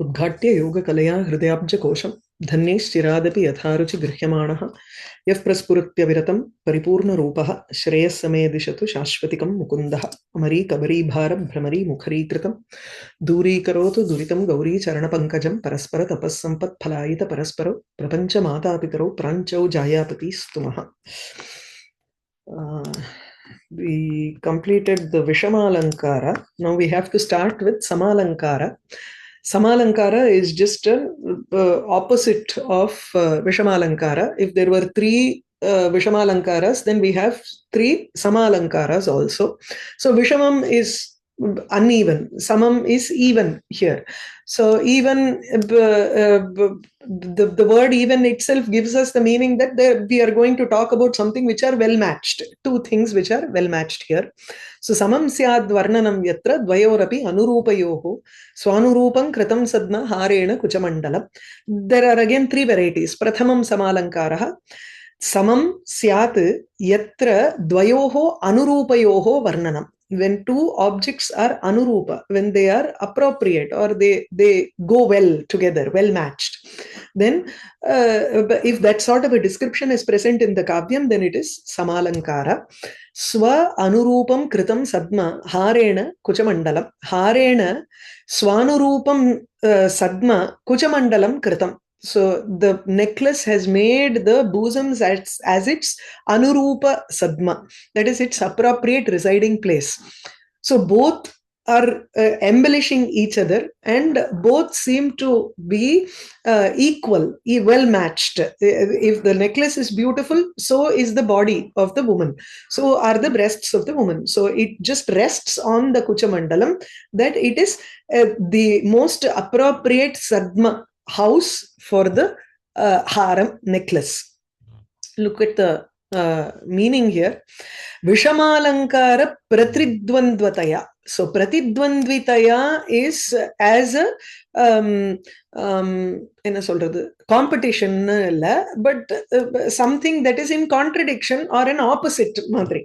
उद्घाट्य योगकलया हृदयाब्जकोशं धन्यैश्चिरादपि यथारुचि गृह्यमाणः यः प्रस्फुरत्यविरतं परिपूर्णरूपः श्रेयस्समे दिशतु शाश्वतिकं मुकुन्दः अमरीकबरीभारभ्रमरी मुखरीकृतं दूरीकरोतु दुरितं गौरीचरणपङ्कजं परस्परतपःसम्पत्फलायितपरस्परौ प्रपञ्चमातापितरौ प्राञ्चौ जायापतिस्तुमः. We completed the Vishamalankara. Now we have to start with Samalankara. Samalankara is just an opposite of Vishamalankara. If there were three Vishamalankaras, then we have three Samalankaras also. So Vishamam is uneven, Samam is even here. So even the word even itself gives us the meaning that we are going to talk about something which are well matched, two things which are well matched here. So samam syad varnanam yatra dvayorapi anurupayoho swanurupam kritam sadma harena kuchamandalam. There are again three varieties. Prathamam samalankaraha samam syat yatra dvayoho anurupayoho varnanam. When two objects are anurupa, when they are appropriate or they go well together, well matched, then if that sort of a description is present in the kavyam, then it is samalankara. Swa anurupam kritam sadma harena kuchamandalam. Harena swanurupam sadma kuchamandalam kritam. So the necklace has made the bosoms as its anurupa sadma, that is its appropriate residing place. So both are embellishing each other and both seem to be equal, well matched. If the necklace is beautiful, so is the body of the woman, so are the breasts of the woman. So it just rests on the kuchamandalam, that it is the most appropriate sadma, house for the haram, necklace. Look at the meaning here. Vishamalankara pratidvandvataya. So pratidvandvitaya is as a என்ன சொல்றது, competition illa, but something that is in contradiction or an opposite madri.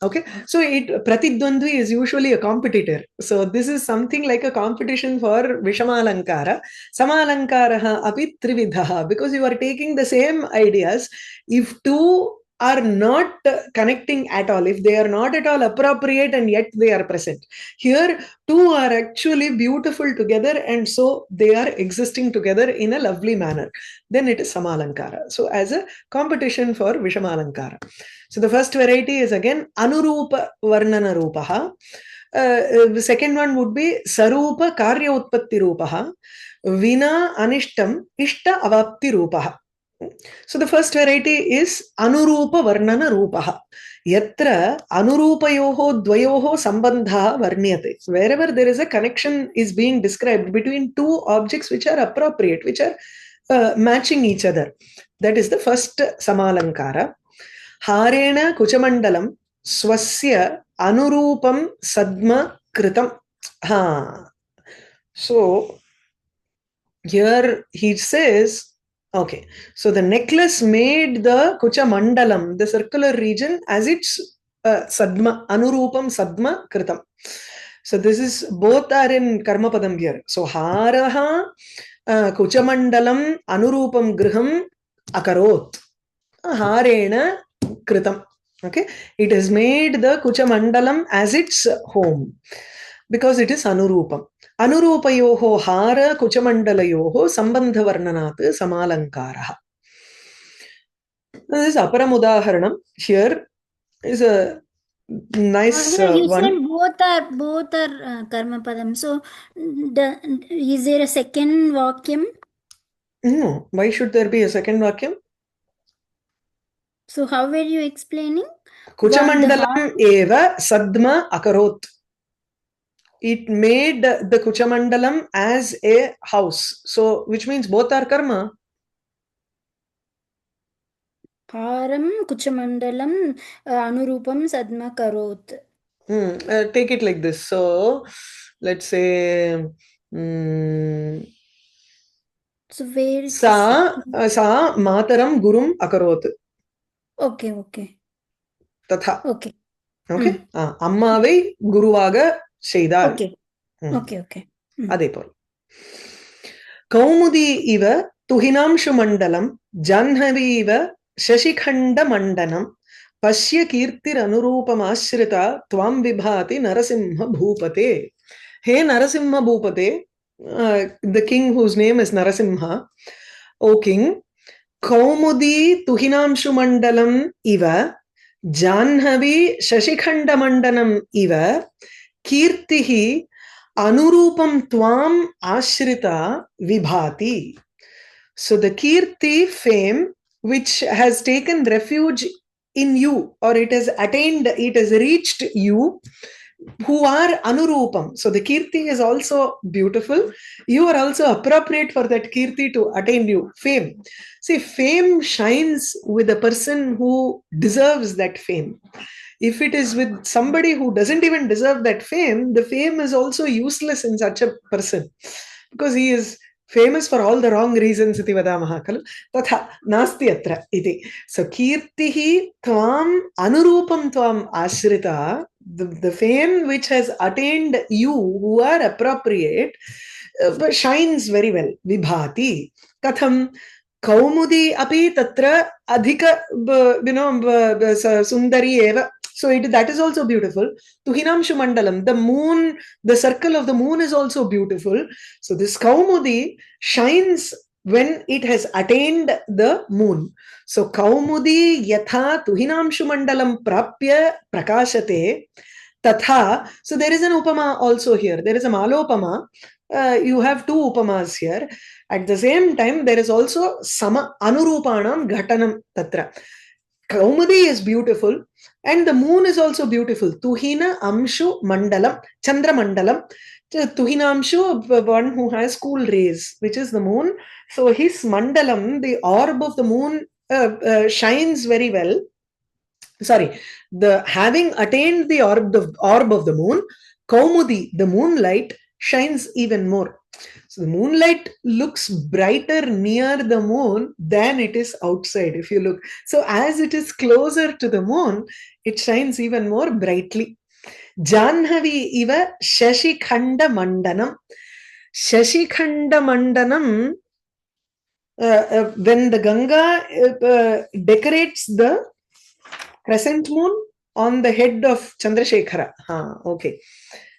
Okay, so it pratidvandvi is usually a competitor, so this is something like a competition for Vishamalankara. Samalankaraha api trividhaha, because you are taking the same ideas. If two are not connecting at all, if they are not at all appropriate and yet they are present, here two are actually beautiful together and so they are existing together in a lovely manner, then it is Samalankara. So as a competition for Vishamalankara. So the first variety is again Anurupa Varnana Rupaha. The second one would be Sarupa Karya Utpatti Rupaha Vina Anishtam Ishta Avapti Rupaha. So the first variety is Anurupa Varnana Rupaha. Yatra Anurupayoho Dvayoho Sambandha Varnyate. Wherever there is a connection is being described between two objects which are appropriate, which are matching each other. That is the first Samalankara. Harena Kuchamandalam Swasya Anurupam Sadma Kritam. So here he says, okay, so the necklace made the Kucha Mandalam, the circular region, as its sadma, anurupam sadma kritam. So this is, both are in Karmapadam here. So haraha Kucha Mandalam anurupam griham akarot. Harena kritam. Okay, it has made the Kucha Mandalam as its home because it is anurupam. Anurupayoho hara kuchamandalayoho sambandha varnanat samalankaraha. This is apparam udaharanam. Here is a nice you one. said both are karma padam. So is there a second vakyam? No. Why should there be a second vakyam? So how were you explaining? Kuchamandalam eva sadma akarot. It made the Kuchamandalam as a house. So which means both are karma. Haram Kuchamandalam Anurupam Sadma Karot. Take it like this. So let's say so where sa mataram gurum akarot. Okay. Tatha. Okay. Okay. அம்மாவை குருவாக செய்தார். Okay. Okay. அதே போல் Kaumudi iva tuhinamshu mandalam janhavi iva shashikhanda mandanam Pashya kirtir anurupam ashrita tvam vibhati narasimha bhupate. Hey Narasimha Bhupate, the king whose name is Narasimha, O king, Kaumudi Tuhinamshu Mandalam iva, Janhavi Shashikhanda Mandanam iva, Kirtihi Anurupam Tvam Ashrita Vibhati. So the Kirti, fame, which has taken refuge in you, or it has attained, it has reached you, who are anurupam. So the kirti is also beautiful. You are also appropriate for that kirti to attain you. Fame. See, fame shines with a person who deserves that fame. If it is with somebody who doesn't even deserve that fame, the fame is also useless in such a person, because he is famous for all the wrong reasons. Iti vadamaha khalu tatha nasti atra iti. So kirtihi tvam anurupam tvam ashrita, the fame which has attained you who are appropriate shines very well. Vibhati katham kaumudi api tatra adhika sundari eva. So that is also beautiful. Tuhinamshu mandalam, the moon, the circle of the moon is also beautiful. So this Kaumudi shines when it has attained the moon. So Kaumudi yatha tuhinamshu mandalam prapya prakashate tatha. So there is an upama also here. There is a malopama. You have two upamas here. At the same time, there is also sama anurupanam ghatanam tatra. Kaumudi is beautiful and the moon is also beautiful. Tuhina amshu mandalam, chandra mandalam. Tuhina amshu, one who has cool rays, which is the moon. So his mandalam, the orb of the moon, shines very well. Sorry, the having attained the orb of the moon, Kaumudi, the moonlight, shines even more. So the moonlight looks brighter near the moon than it is outside, if you look. So as it is closer to the moon, it shines even more brightly. Janhavi iva Shashikhanda Mandanam. Shashikhanda Mandanam, when the Ganga decorates the crescent moon on the head of Chandrasekhara. Okay.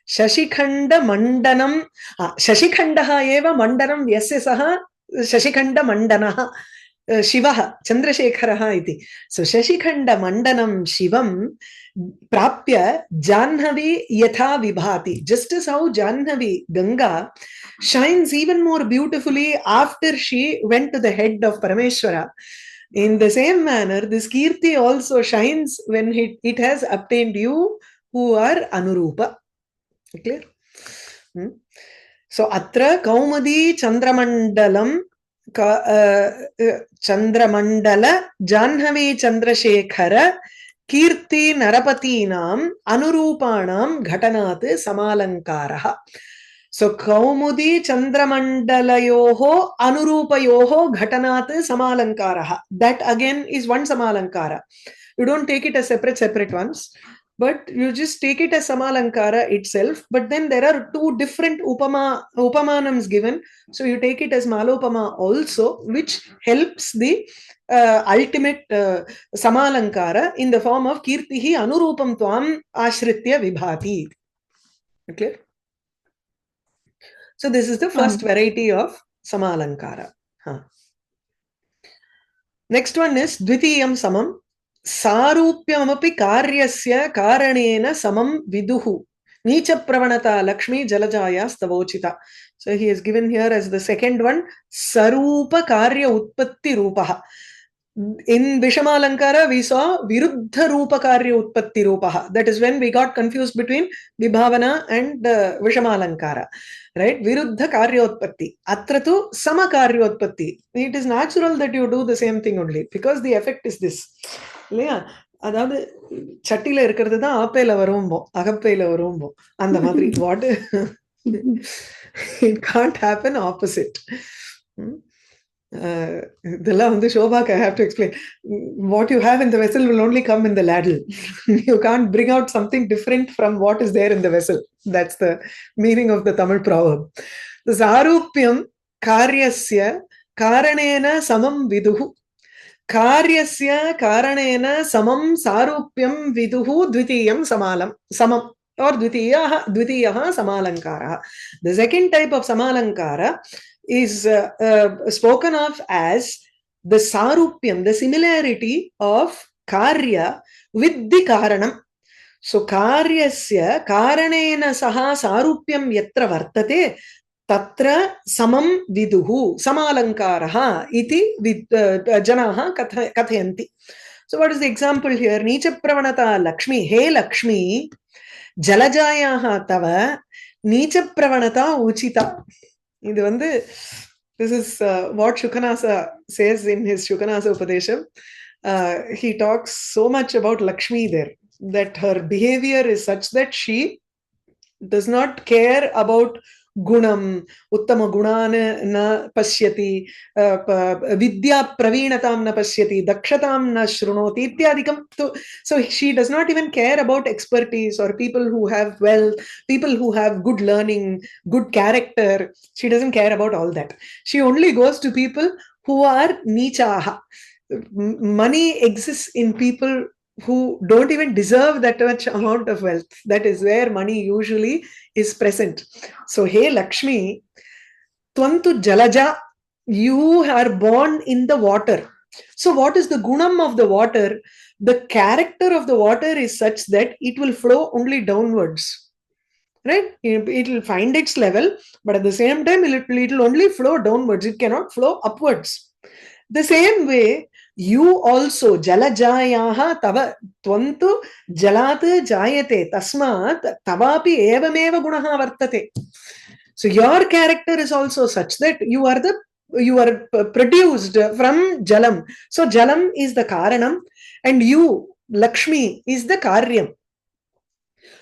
Shashikhanda Mandanam. Shashikhandaha eva Mandanam yasya saha Shashikhanda Mandanaha. Shivaha Chandrasekharaha iti. So Shashikhanda Mandanam Shivam Prapya Janhavi Yatha Vibhati. Just as how Janhavi, Ganga, shines even more beautifully after she went to the head of Parameshwara. In the same manner, this Kirti also shines when it has obtained you who are Anurupa. Clear? So, Atra Kaumadi Chandramandalam Chandramandala Janhavi Chandrasekhara Kirti Narapatinam Anurupanam Ghatanat Samalankaraha. So Kaumudi Chandramandalayoho Anurupayoho Ghatanat Samalankaraha. That again is one Samalankara. You don't take it as separate ones, but you just take it as Samalankara itself. But then there are two different upamanams given. So you take it as Malopama also, which helps the ultimate Samalankara in the form of Kirtihi Anurupam Tvam Ashritya Vibhati. Okay? So this is the first variety of Samalankara. Next one is Dvitiyam Samam. Sarupyamapi karyasya karanena samam viduhu. Nicha pravanata lakshmi jalajaya stavochita. So he is given here as the second one. Sarupa karya utpatti rupaha. In Vishamalankara, we saw Viruddha Rupa Karya Utpatti Rupaha. That is when we got confused between Vibhavana and Vishamalankara. Right? Viruddha Karya Utpatti. Atratu Sama Karya Utpatti. It is natural that you do the same thing only because the effect is this. அதாவது சட்டில இருக்கிறது தான் ஆப்பையில வரும்போ அகப்பையில வரும்போ அந்த மாதிரி what it can't happen opposite. இதெல்லாம் வந்து Shobhaka, I have to explain. What you have in the vessel will only come in the ladle. You can't bring out something different from what is there in the vessel. That's the meaning of the Tamil proverb. The Sarupyam, karyasya karanena samam viduhu. Karyasya karanena samam sarupyam viduhu dvitiyam samam or dvitiyaha samalankara. The second type of samalankara is spoken of as the sarupyam, the similarity of karya with the karanam. So karyasya karanena saha sarupyam yatra vartate tatra samam viduhu samalankaraha iti janaha kathayanti. So what is the example here? Nicha pravanata Lakshmi. Hey Lakshmi, jalajayaha tava nicha pravanata uchita. This is what Shukanasa says in his Shukanasa Upadesham. He talks so much about Lakshmi there, that her behavior is such that she does not care about gunam, uttama gunana na pashyati, vidya praveenatam na pashyati, dakshatam na shrunoti, ityadikam. So she does not even care about expertise or people who have wealth, people who have good learning, good character. She doesn't care about all that. She only goes to people who are nichaha. Money exists in people who don't even deserve that much amount of wealth. That is where money usually is present. So, hey Lakshmi, Twantu Jalaja, you are born in the water. So, what is the gunam of the water? The character of the water is such that it will flow only downwards. Right? It will find its level, but at the same time, it will only flow downwards. It cannot flow upwards. The same way, you also jalajayaha tava tvantu jalat jayate tasmat tavapi evameva gunaha vartate. So your character is also such that you are produced from jalam. So jalam is the karanam and you, Lakshmi, is the karyam.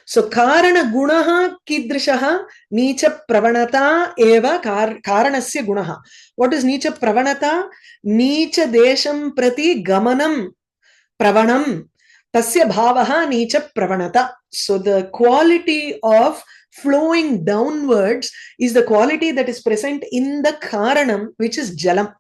So karana gunaha kidrishaha nicha pravanata eva karanasya gunaha. What is nicha pravanata? Nicha desham prati gamanam pravanam tasya bhavaha nicha pravanata. So the quality of flowing downwards is the quality that is present in the karanam, which is jalam.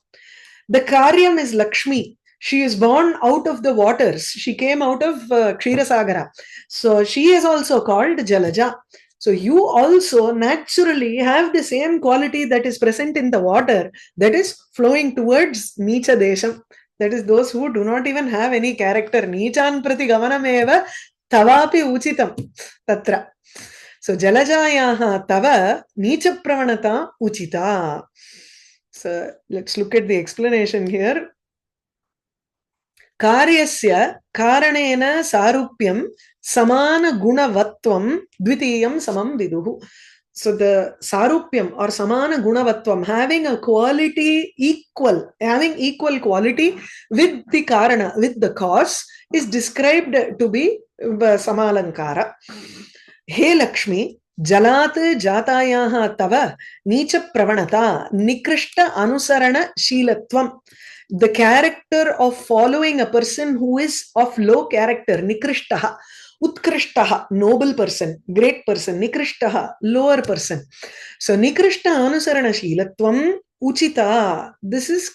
The karyam is Lakshmi. She is born out of the waters. She came out of Kshirasagara. So she is also called Jalaja. So you also naturally have the same quality that is present in the water, that is flowing towards Nicha Desham. That is those who do not even have any character. Nichan prati gamanam eva tavapi uchitam tatra. So Jalajayaha tava Nicha pravanata uchita. So let's look at the explanation here. Karyasya karanena sarupyam samana gunavatvam dvitiyam samam viduhu. So the sarupyam or samana gunavatvam, having a quality equal, having equal quality with the karana, with the cause, is described to be samalankara. Hey Lakshmi, jalat jatayaha tava nicha pravanata nikrishta anusarana shilatvam. The character of following a person who is of low character, nikrishtaha, utkrishtaha, noble person, great person, nikrishtaha, lower person. So nikrishta anusarana shilatvam uchita. This is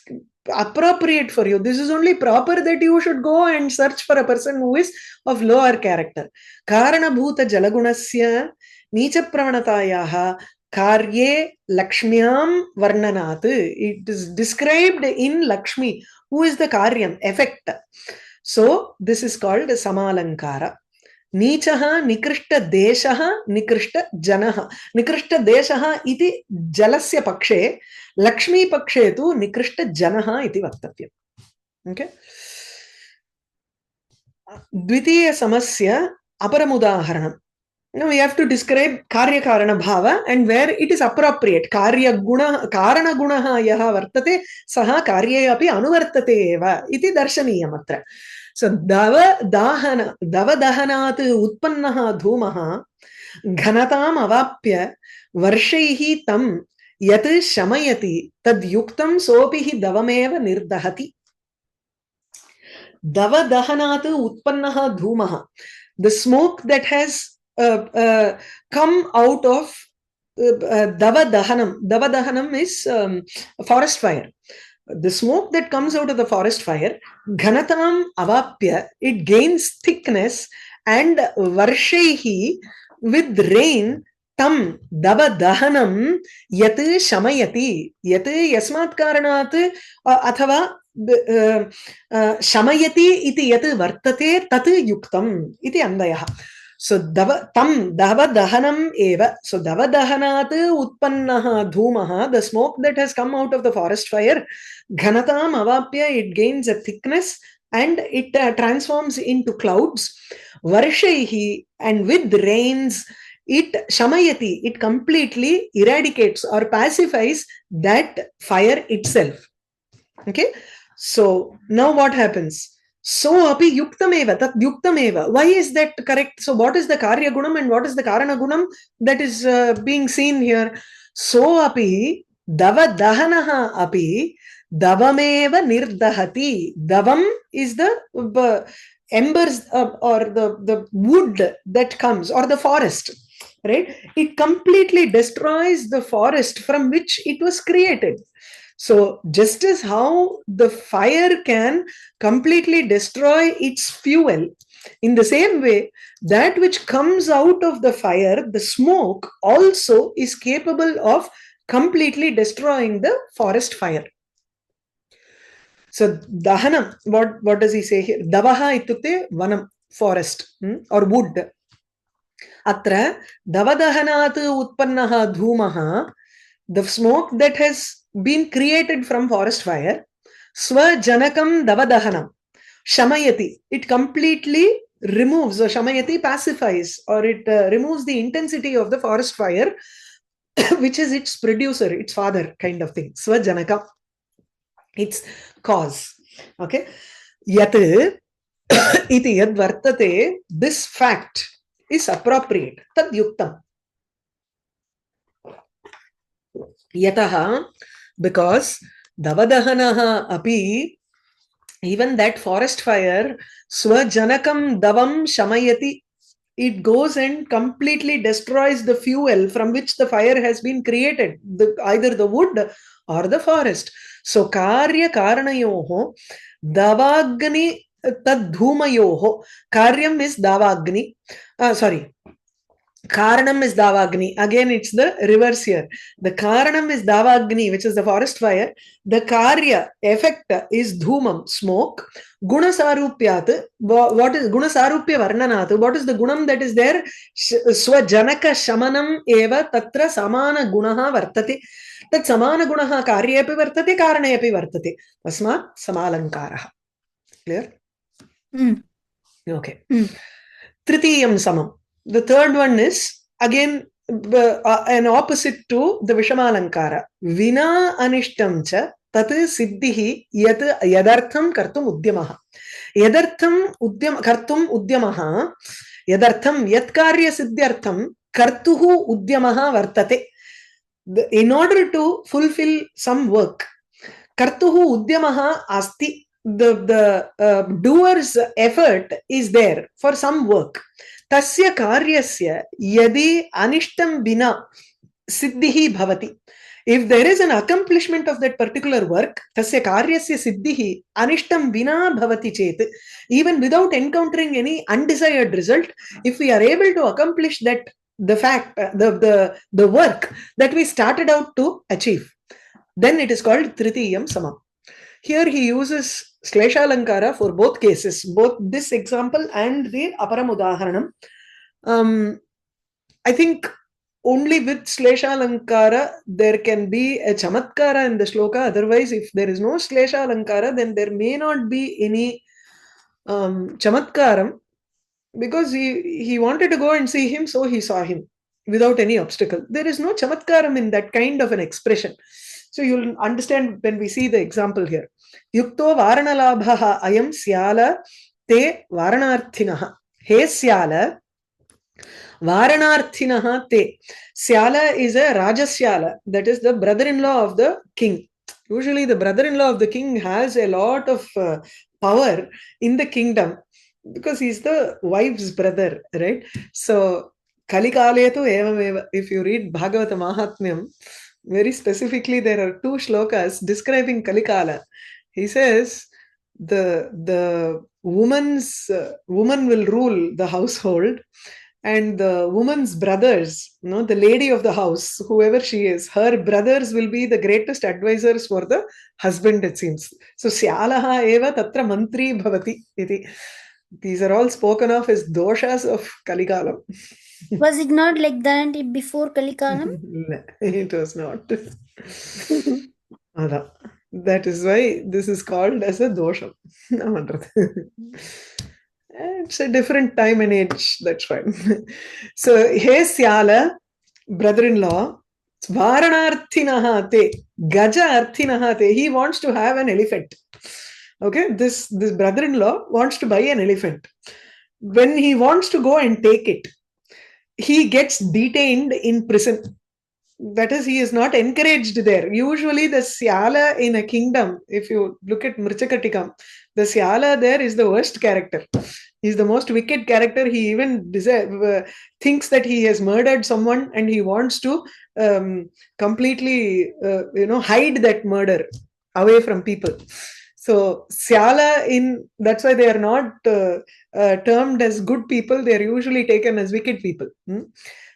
appropriate for you. This is only proper that you should go and search for a person who is of lower character. Karana bhuta jalagunasya nicha pravanatayaha karye lakshmyam varnanat. It is described in Lakshmi, who is the karyam, effect. So this is called samalankara. Nichaha nikrishta deshaha nikrishta janaha. Nikrishta deshaha iti jalasya pakshe, Lakshmi pakshe tu nikrishta janaha iti vaktavya. Okay. Dvitiya samasya aparam udaharanam. Now we have to describe karya karana bhava and where it is appropriate. Karya guna karana gunaha yaha vartate saha karye api anuvartate eva iti darshaniyam atra. So dava dahanat utpannaha dhumaha ghanatam avapya varshaihi tam yat shamayati tad yuktam sopihi davameva nirdahati. Dava dahanat utpannaha dhumaha. The smoke that has come out of Dava Dahanam. Dava Dahanam is forest fire. The smoke that comes out of the forest fire, Ghanatam Avapya, it gains thickness, and Varshaihi, with rain, tam Dava Dahanam Yat Shamayati. Yat Yasmat Karanat Athava Shamayati iti Yat Vartate Tat Yuktam iti Andayaha. So dava dahanam eva. So dava dahanat utpannaha dhumaha, the smoke that has come out of the forest fire, ghanatam avapya, it gains a thickness and it transforms into clouds. Varshaihi, and with rains, it shamayati, it completely eradicates or pacifies that fire itself. Okay, so now what happens? So api yuktameva, tat yuktameva. Why is that correct? So what is the karya gunam and what is the karana gunam that is being seen here? So api dava dahanaha api davameva nirdahati. Davam is the embers or the wood that comes, or the forest, right? It completely destroys the forest from which it was created. So just as how the fire can completely destroy its fuel, in the same way, that which comes out of the fire, the smoke, also is capable of completely destroying the forest fire. So dahanam, what does he say here? Davaha itukte vanam, forest or wood. Atra davadahanat utpannaha dhumaha, the smoke that has been created from forest fire, swajanakam davadahanam, shamayati, it completely removes, or shamayati pacifies, or it removes the intensity of the forest fire, which is its producer, its father, kind of thing. Swajanaka, its cause. Okay, yat iti yad vartate, this fact is appropriate, tad yuktam. Yataha, because davadahanaha api, even that forest fire, swajanakam davam shamayati, it goes and completely destroys the fuel from which the fire has been created, either the wood or the forest. So karya karanayoho davagni tadhumayoho. Karyam is davagni. Sorry. Karanam is Davagni. Again, it's the reverse here. The Karanam is Davagni, which is the forest fire. The Karya, effect, is Dhumam, smoke. Guna Sarupyat, what is Guna Sarupya Varnanat? What is the Gunam that is there? Swajanaka Shamanam Eva Tatra Samana Gunaha Vartate. Tat Samana Gunaha Karya Epi Vartate, Karana Epi Vartate. Tasmat Samalankara. Clear? Okay. Tritiyam Samam. The third one is again an opposite to the Vishamalankara. Vina anishtamcha tat siddhihi yat yadartham kartum udyamaha. Yadartham kartum udyamaha. Yadartham yat karya siddhyartham kartuhu udyamaha vartate. In order to fulfill some work, kartuhu udyamaha asti. The doer's effort is there for some work. Tasya karyasya yadi anishtam bina siddhihi bhavati. If there is an accomplishment of that particular work, tasya karyasya siddhihi anishtam bina bhavati chet, even without encountering any undesired result, if we are able to accomplish that, the fact, the work that we started out to achieve, then it is called Tritiyam Samam. Here he uses Shlesha Alankara for both cases, both this example and the Aparam Udaharanam. I think only with Shlesha Alankara there can be a Chamatkara in the Shloka. Otherwise, if there is no Shlesha Alankara, then there may not be any Chamatkaram, because he wanted to go and see him, so he saw him without any obstacle. There is no Chamatkaram in that kind of an expression. So you'll understand when we see the example here. Yukto varanalabhaha ayam syala te varanarthinaha. He syala varanarthinaha te. Syala is a Rajasyala, that is the brother-in-law of the king. Usually the brother-in-law of the king has a lot of power in the kingdom because he's the wife's brother, right? So Kalikale tu evameva. If you read Bhagavata Mahatmyam, very specifically there are 2 shlokas describing Kalikala. He says the woman will rule the household, and the woman's brothers, the lady of the house, whoever she is, her brothers will be the greatest advisors for the husband, it seems. So Syalaha eva tatra mantri bhavati iti. These are all spoken of as doshas of Kalikalam. Was it not like that before Kalikalam? It was not. That is why this is called as a dosha. It's a different time and age, that's fine. So, hey Syala, brother-in-law, Varanarthinaha te, Gaja Arthinaha te, he wants to have an elephant. Okay, this brother-in-law wants to buy an elephant. When he wants to go and take it, he gets detained in prison. That is, he is not encouraged there. Usually the Syala in a kingdom, if you look at Mrichakatikam, the Syala there is the worst character. He is the most wicked character. He even thinks that he has murdered someone, and he wants to completely hide that murder away from people. So Syala, that's why they are not termed as good people. They are usually taken as wicked people.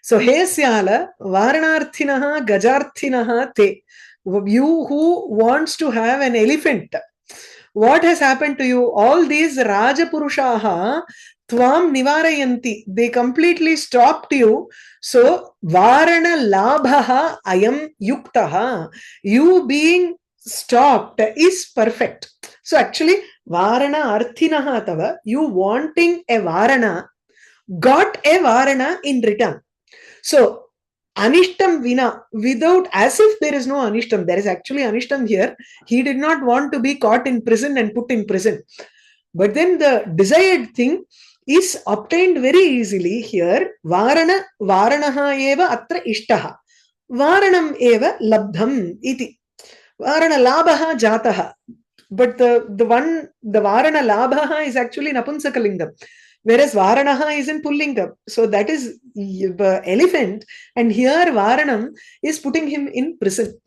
So, hey Syala, Varanarthinaha, Gajarthinaha te. You who wants to have an elephant, what has happened to you? All these Rajapurushaha Tvam Nivarayanti. They completely stopped you. So, Varana Labhaha Ayam Yuktaha. You being stopped is perfect. So, actually, Varana Arthinaha Tava, you wanting a Varana, got a Varana in return. So, Anishtam Vina, without, as if there is no Anishtam, there is actually Anishtam here. He did not want to be caught in prison and put in prison. But then the desired thing is obtained very easily here. Varanaha eva atra ishtaha. Varanam eva labdham iti. Varana labhaha jataha. But the Varana labhaha is actually Napunsakalingam. Whereas Varanaha is in Pullingam. So that is elephant. And here Varanam is putting him in prison.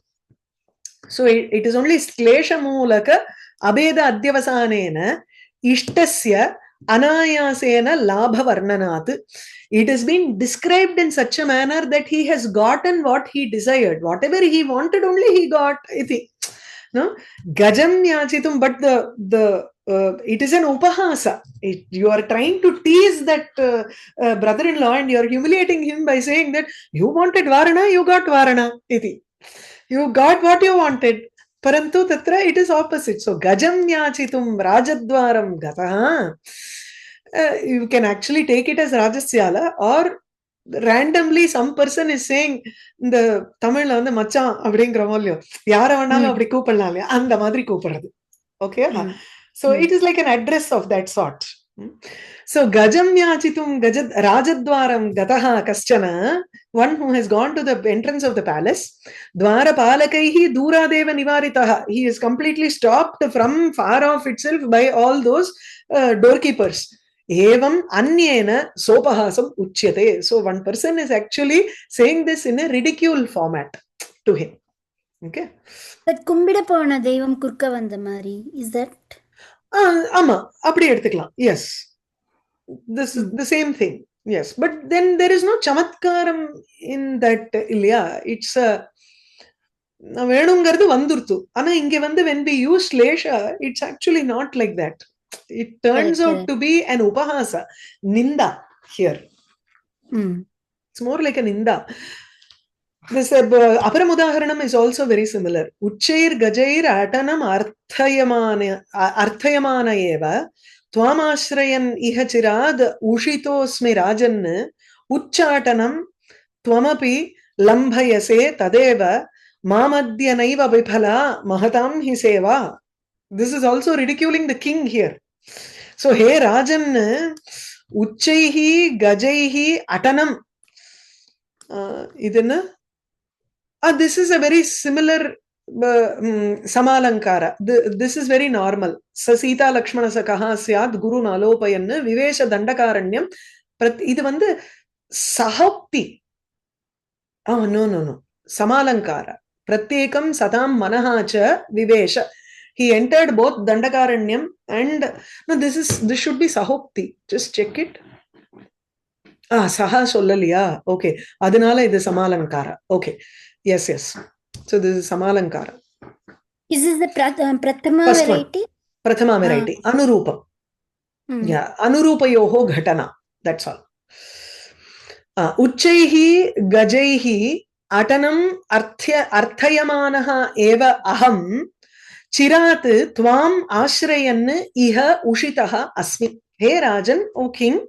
So it is only Sklesha Mulaka Abeda Adhyavasanena Ishtasya Anayasena Labha Varnanat. It has been described in such a manner that he has gotten what he desired. Whatever he wanted, only he got. No? Gajam Yachitum, but it is an upahasa. You are trying to tease that brother-in-law, and you are humiliating him by saying that you wanted Varana, you got Varana. Iti. You got what you wanted. Parantu tatra, it is opposite. So, Gajam Yachitum Rajadwaram Gataha. You can actually take it as Rajasyala, or randomly some person is saying the Tamil வந்து மச்சான் அப்படிங்கறோமோ இல்லையோ, யார வேணாலும் அப்படி கூப்பிடலாம் இல்லையா, அந்த மாதிரி கூப்பிடுறது. Okay? So it is like an address of that sort. So Gajam Yachitum Rajadwaram Gataha Kaschana, one who has gone to the entrance of the palace, Dwara Palakaihi Duradeva Nivaritaha. He is completely stopped from far off itself by all those doorkeepers. Evam Anyena Sopahasam Uchyate. So one person is actually saying this in a ridicule format to him. Okay. That Kumbida Pona Devam Kurka Vandamari, is that? Ama, அப்படி எடுத்துக்கலாம். Yes. This is the same thing. Yes. But then there is no chamatkaram in that, இல்லையா? It's a வேணுங்கிறது வந்துருத்து. ஆனா இங்க வந்து when we use Lesha, it's actually not like that. It turns out to be an upahasa, ninda here. It's more like a ninda. This Aparam Hरणम is also very similar. Uchair Gajair Atanam Arthayamana Eva Twamasrayan Ihachirad Ushitosmi Rajan Uchatanam Twamapi Lambhayase Tadeva Mamadhyanaiva Viphala Mahatam Hiseva. This is also ridiculing the king here. So, hey Rajan, Uchaihi, Gajaihi, Atanam. This is a very similar Samalankara. This is very normal. Sasita Lakshmana Sakaha Syad Guru Nalopayan Vivesha Dandakaranyam. Idu vandu Sahokti. Oh, no. Samalankara. Pratyekam satam manahacha vivesha. He entered both Dandakaranyam and no, this should be Sahokti. Just check it. Saha sollaliya. Okay. Adinala idu Samalankara. Okay. Yes. So this is Samalankara. Is this the Prathama First variety? One. Prathama variety. Anurupam. Yeah. Anurupayoho ghatana. That's all. Uchchaihi gajaihi atanam arthayamanaha eva aham chirat tvam ashrayan iha ushitaha asmi. Hey Rajan, O king,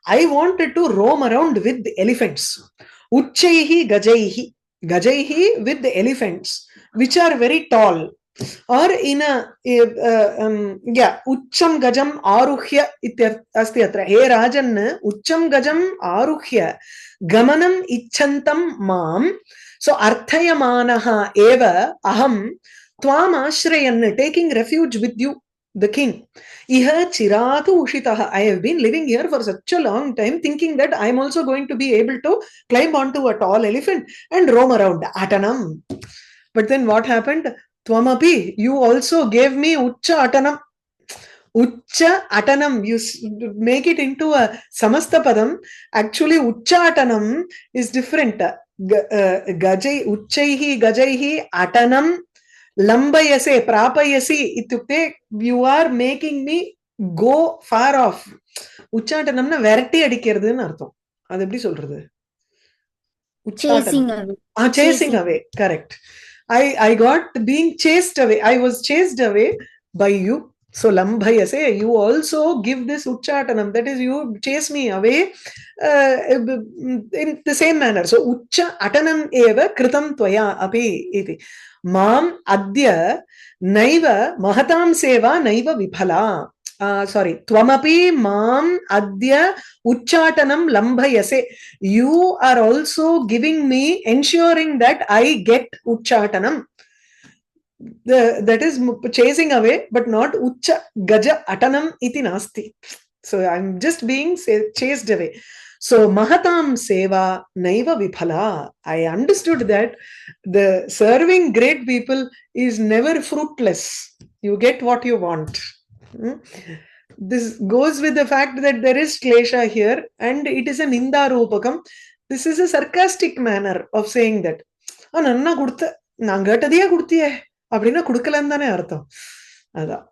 I wanted to roam around with the elephants. Uchchaihi gajaihi. Gajaihi with the elephants, which are very tall. Or in a uchcham gajam aruhya asti atra. Hey Rajan, uchcham gajam aruhya gamanam icchantam mam. So arthayamanaha eva aham tvam ashrayan, taking refuge with you, the king. Iha chiratu ushitaha. I have been living here for such a long time, thinking that I am also going to be able to climb onto a tall elephant and roam around. Atanam. But then what happened? Tvamapi, you also gave me Uchcha Atanam. Uchcha Atanam, you make it into a Samasta Padam. Actually, Uchcha Atanam is different. Gajai, Uchchaihi, Gajaihi, Atanam, Lambayase, Prapayasi. Ityukte, you are making me go far off. Uchcha Atanamna verti adikkiradunu artham. Adu eppadi solradhu? Chasing away. Chasing away. Correct. I got being chased away. I was chased away by you. So Lambhayase, you also give this Uchchatanam. That is, you chase me away in the same manner. So Uchcha Atanam eva kritam tvaya api iti. Mam adya naiva mahatam seva naiva viphala. Tvamapi mam adya uchchatanam lambhayase. You are also giving me, ensuring that I get uchchatanam. That is chasing away, but not uchcha gaja atanam iti nasti. So I'm just being chased away. So mahatam seva naiva viphala. I understood that the serving great people is never fruitless. You get what you want. This goes with the fact that there is klesha here and it is a ninda rupakam. This is a sarcastic manner of saying that. Nanna kudutha, nangatadiya kuduthiye. Appadina kudukalandane artham. Ada.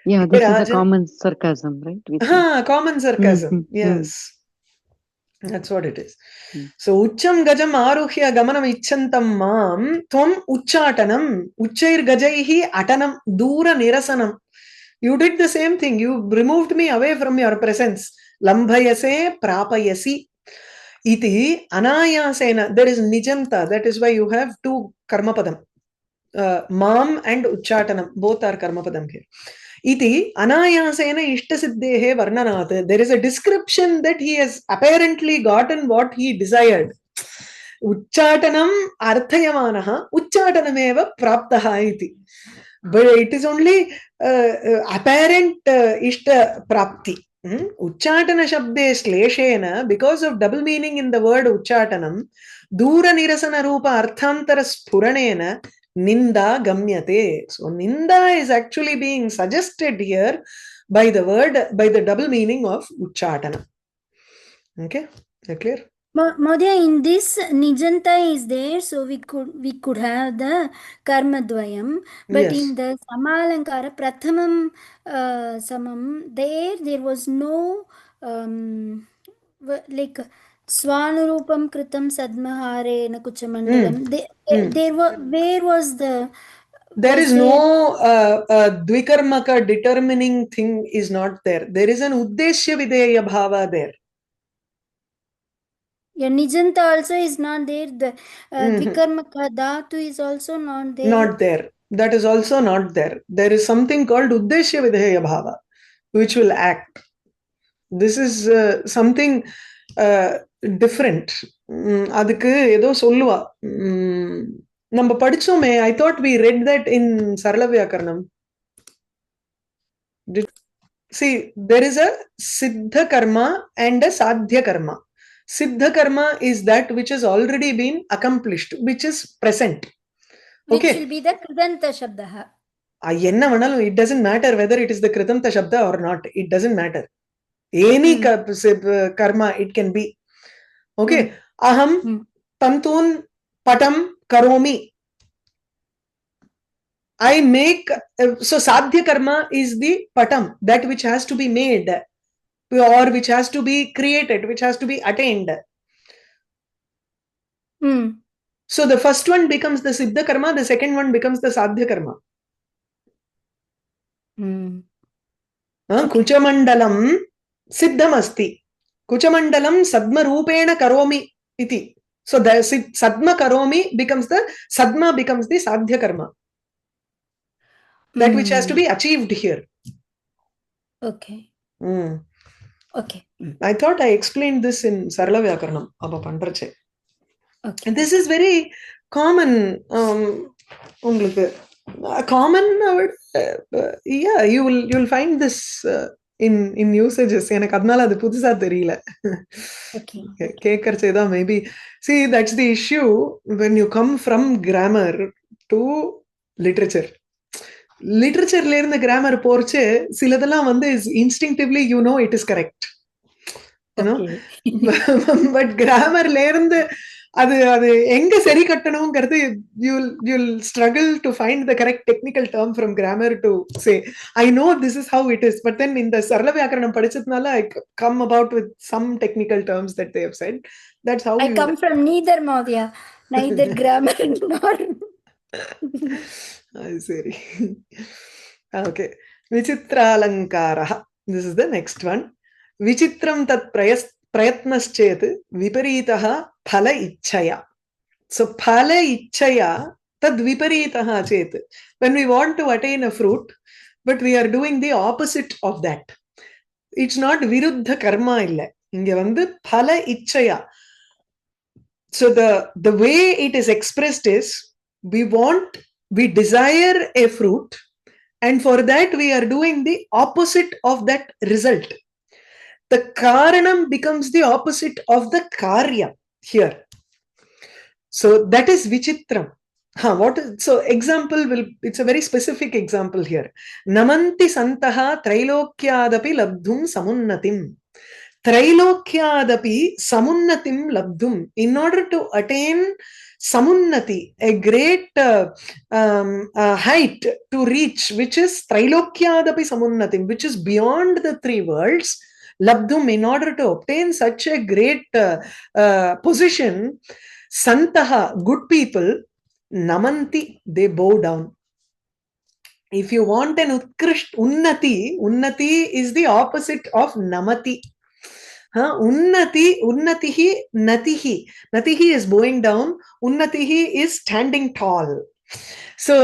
Yeah, this is a common sarcasm, right? Common sarcasm. Yes. That's what it is. So, Uchcham Gajam Aruhya Gamanam Icchantam Mam Tvam Uchchatanam Uchchair Gajaihi Atanam Dura Nirasanam. You did the same thing. You removed me away from your presence. Lambhayase Prapayasi. Iti Anayasena. There is Nijanta. That is why you have two Karmapadam. Mam and Uchchatanam. Both are Karmapadam here. Iti anayasena ishtasiddhehe varnanat. There is a description that he has apparently gotten what he desired. Uchchatanam arthayamanaha uchchatanameva praptaha iti. But it is only apparent ishta prapti. Uchchatana shabde shleshena, because of double meaning in the word uchchatanam, dura nirasana rupa arthantara spuranena Ninda gamyate. So Ninda is actually being suggested here by the word, by the double meaning of Uchchatana. Okay? Clear? Madhya, in this Nijanta is there, so we could have the Karma Dvayam, but yes. In the Samalankara Prathamam Samam, there was no like Swanurupam Kritam Sadmahare Nakuchamandalam. Where was the... There is no Dvikarmaka determining thing is not there. There is an Uddeshya Videya Bhava there. Yeah, Nijanta also is not there. The Dvikarmaka Dhatu is also not there. Not there. That is also not there. There is something called Uddeshya Videya Bhava, which will act. This is something different. அதுக்கு ஏதோ சொல்லுவா. நம்ம படிச்சோமே. I thought we read that in Sarala Vyakaranam. See, there is a Siddha Karma and a Sadhya Karma. Siddha karma is that which has already been accomplished, which is present. Which Okay. will be the Kridanta Shabdaha. It doesn't matter whether it is the Kritanta Shabda or not. It doesn't matter. Any karma it can be. Okay. Aham tantun patam karomi. I make, so sadhya karma is the patam, that which has to be made, or which has to be created, which has to be attained. So the first one becomes the siddha karma, the second one becomes the sadhya karma. Kuchamandalam siddham asti. Kuchamandalam sadma rupena karomi iti. So the sadma karomi becomes the sadhya karma. That which has to be achieved here. Okay. Okay. I thought I explained this in Sarala Vyakaranam. Abba Pandrache. Okay. And this is very common. Common. Yeah, you'll find this in usages. எனக்கு அதனால அது புதுசா தெரியல. கேக்கறச்சேதான் maybe. See, that's the issue when you come from grammar to literature. லிட்ரேச்சர்ல இருந்து grammar போறச்சு சிலதெல்லாம் வந்து instinctively you know it is correct, you know. But கிராமர்ல இருந்து அது எங்க சரி கட்டணும்ங்கிறது you'll struggle to find the correct technical term from grammar to say I know this is how it is, but then in the Sarala Vyakaranam படிச்சதுனால I come about with some technical terms that they have said. That's how I come from neither Maudya, neither grammar nor Seri. Okay. Vichitra alankara. This is the next one. Vichitram tat prayatnaschet viparitaha phala ichchaya. So phala ichchaya tad viparitaha chet. When we want to attain a fruit, but we are doing the opposite of that. It's not viruddha karma illa. Inge vandu phala ichchaya. So the way it is expressed is we desire a fruit, and for that we are doing the opposite of that result. The karanam becomes the opposite of the karya here. So that is vichitram. So example it's a very specific example here. Namanti santaha trailokyadapi labdhum samunnatim. Trailokyadapi samunnatim labdhum. In order to attain samunnati, a great height to reach, which is trailokyadapi samunnatim, which is beyond the three worlds, labdhum, in order to obtain such a great position, santaha, good people, namanti, they bow down. If you want an unnati is the opposite of namati. Unnatihi, natihi is bowing down, unnatihi is standing tall. So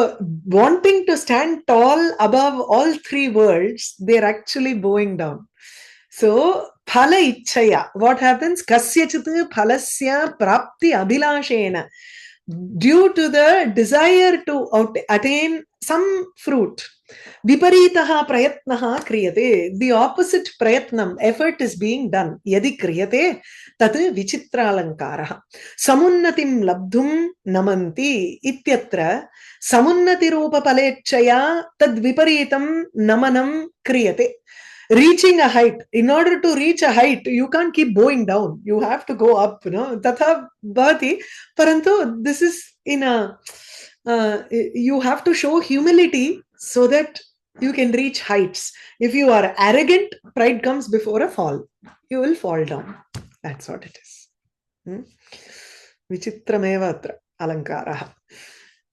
wanting to stand tall above all three worlds, they're actually bowing down. So phala ichchaya, what happens? Kasyachit phalasya prapti abhilashena. Due to the desire to attain some fruit, viparitaha prayatnaha kriyate, the opposite prayatnam, effort is being done. Yadi kriyate tat vichitra alankaraha. Samunnatim labdhum namanti ityatra samunnati rupa palechchaya tad viparitam namanam kriyate. Reaching a height, in order to reach a height, you can't keep bowing down, you have to go up, you know. Tatha bhati, parantu this is in a you have to show humility so that you can reach heights. If you are arrogant, pride comes before a fall, you will fall down. That's what it is. Vichitrameva atra alankaraha.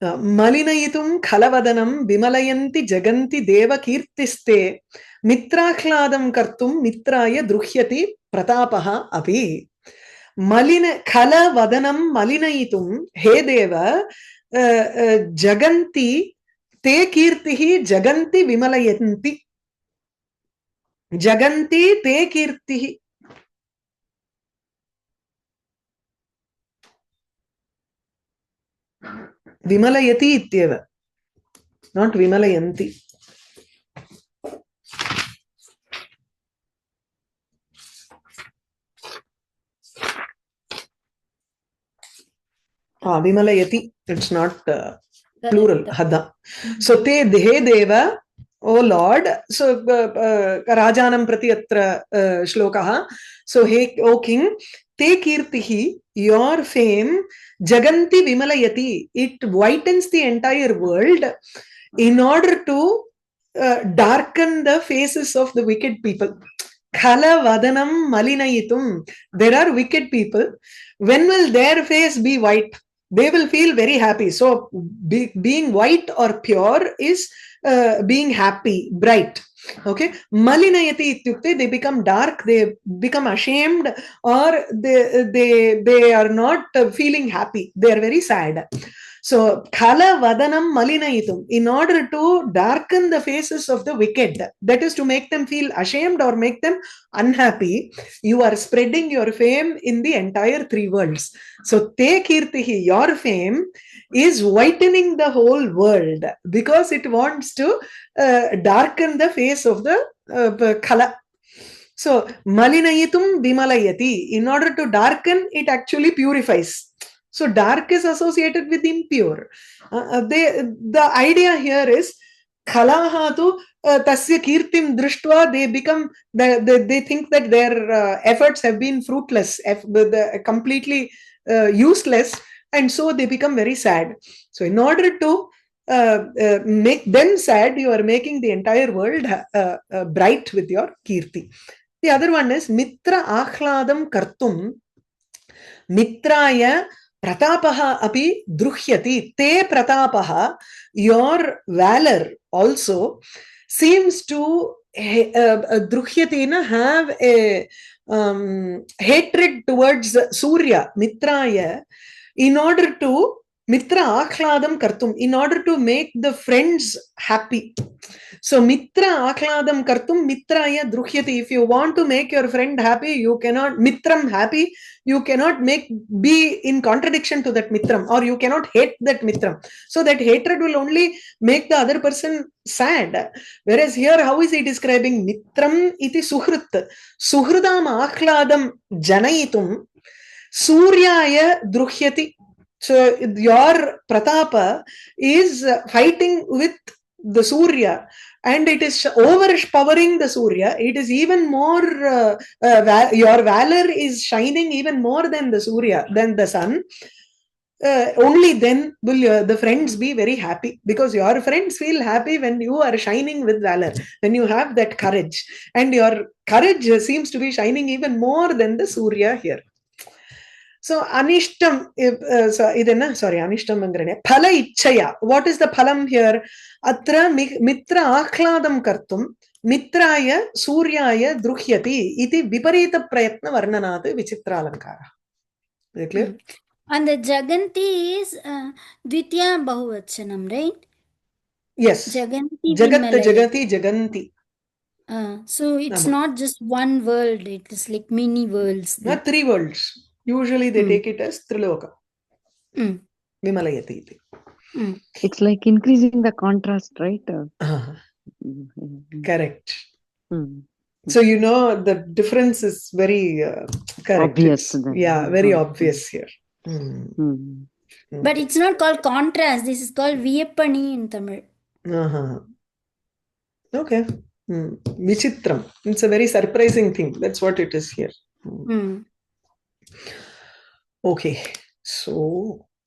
Malinayitum khalavadanam vimalayanti jaganti deva kirtiste mitrahladam kartum mitraya druhyati pratapaha api. Khalavadanam malinayitum, he deva jaganti te kirtihi jaganti vimalayanti. Jaganti te kirtihi. Vimalayati ityeva, not vimalayanti. Vimalayati. It's not plural. Hada. So te dehe deva. O Lord. So Rajanam prati atra shlokaha. So hey, O King, te kirtihi, your fame, jaganti vimalayati. It whitens the entire world in order to darken the faces of the wicked people. Khala vadanam malinayitum. There are wicked people. When will their face be white? They will feel very happy. So being white or pure is being happy, bright. Okay, malinayati ityukte, they become dark, they become ashamed, or they are not feeling happy, they are very sad. So khala vadanam malinayitum, in order to darken the faces of the wicked, that is to make them feel ashamed or make them unhappy, you are spreading your fame in the entire three worlds. So te kirtihi, your fame is whitening the whole world because it wants to darken the face of the khala. So malinayitum vimalayati, in order to darken, it actually purifies. So dark is associated with impure. The idea here is khalaha tu tasya kirtim drishtva, they become, they think that their efforts have been fruitless, completely useless, and so they become very sad. So in order to make them sad, you are making the entire world bright with your kirti. The other one is mitra akhladam kartum, mitraya pratapaha api druhyati. Te pratapaha, your valor also seems to druhyati, have a hatred towards Surya, Mitraya, in order to mitra akhladam kartum, in order to make the friends happy. So mitra akhladam kartum mitraya druhyati. If you want to make your friend happy, you cannot, mitram happy, you cannot be in contradiction to that mitram, or you cannot hate that mitram. So that hatred will only make the other person sad. Whereas here, how is he describing? Mitram iti suhrit. Suhridam akhladam janayitum suryaya druhyati. So your pratapa is fighting with the Surya, and it is overpowering the Surya. It is even more, your valor is shining even more than the Surya, than the sun. Only then will the friends be very happy, because your friends feel happy when you are shining with valor, when you have that courage, and your courage seems to be shining even more than the Surya here. So anishtam, anishtam angrane phala ichchaya. What is the phalam here? Atra mitra akhladam kartum mitraya suryaya druhyati iti viparita prayatna varnanat vichitra alankara. Is it clear? And the jaganti is dvitiya bahuvachanam, right? Yes. Jaganti jagati jaganti. So it's not just one world, it is like many worlds. Not three worlds. Usually they take it as Triloka. Vimalayati. It's like increasing the contrast, right? Correct. So you know the difference is very correct. Obvious. Very obvious here. But it's not called contrast. This is called Viyappani in Tamil. Okay. Vichitram. It's a very surprising thing. That's what it is here. Okay. So